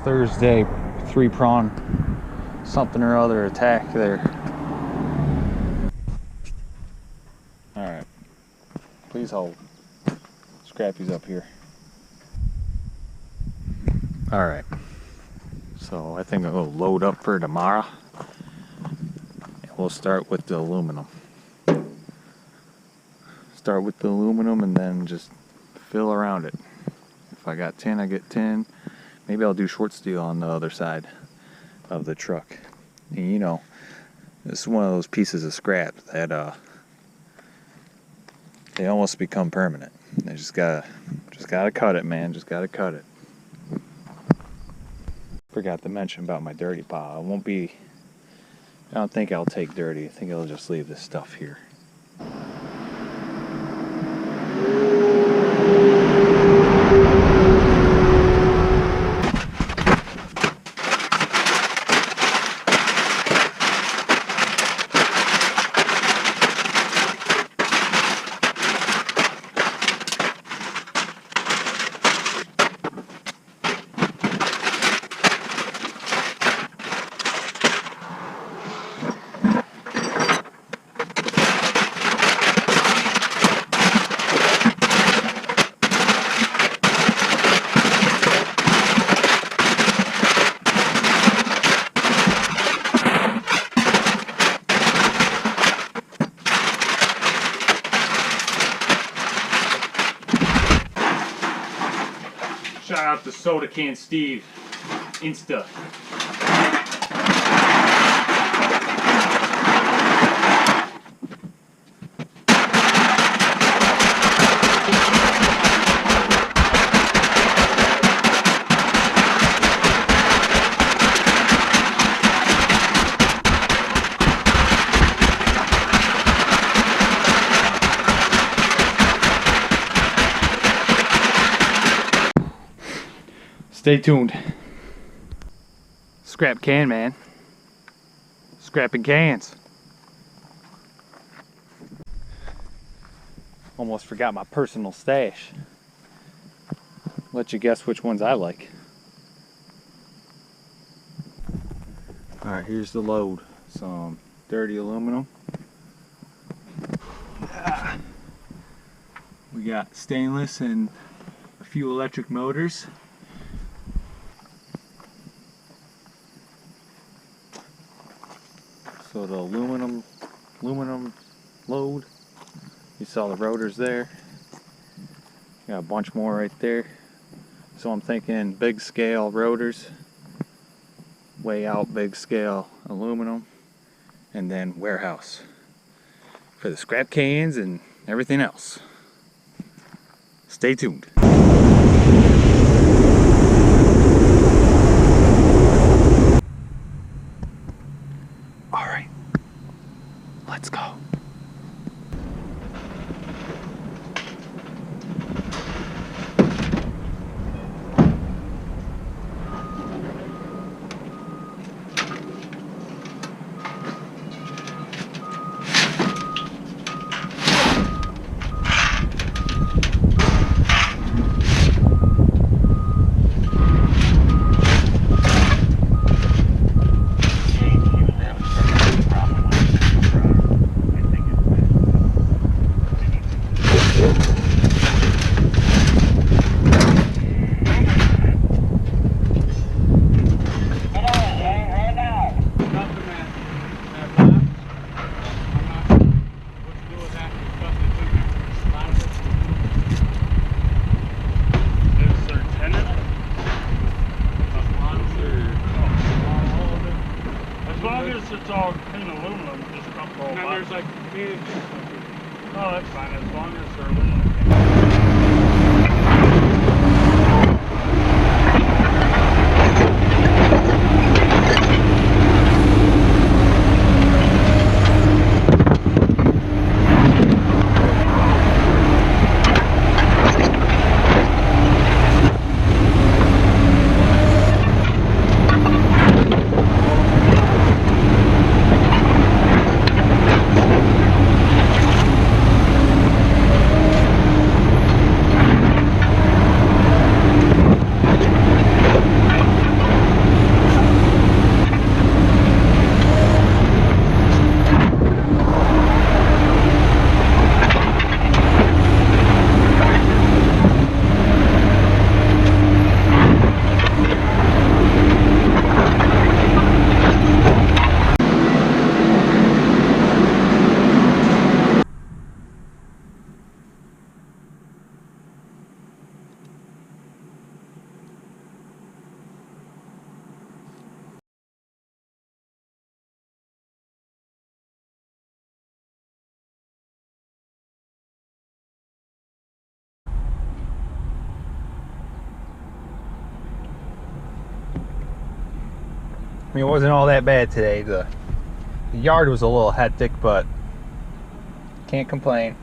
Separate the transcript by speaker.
Speaker 1: Thursday 3-prong something or other attack there. Alright, please hold. Scrappy's up here. Alright, so I think I'll load up for tomorrow. And we'll start with the aluminum. Start with the aluminum and then just fill around it. If I got 10, I get 10. Maybe I'll do short steel on the other side of the truck. And you know, this is one of those pieces of scrap that they almost become permanent. They just gotta cut it, man. Just gotta cut it. Forgot to mention about my dirty pile. I don't think I'll take dirty. I think I'll just leave this stuff here. Shout out to Soda Can Steve, Insta. Stay tuned. Scrap can, man. Scrapping cans. Almost forgot my personal stash. Let you guess which ones I like. Alright, here's the load. Some dirty aluminum. We got stainless and a few electric motors. So the aluminum load, you saw the rotors there. Got a bunch more right there. So I'm thinking big scale rotors, way out big scale aluminum, and then warehouse for the scrap cans and everything else. Stay tuned. Let's go.
Speaker 2: It's all clean aluminum, just dump the whole box. There's like big. Oh, that's fine as long as they're aluminum.
Speaker 1: mean, it wasn't all that bad today. The yard was a little hectic, but can't complain.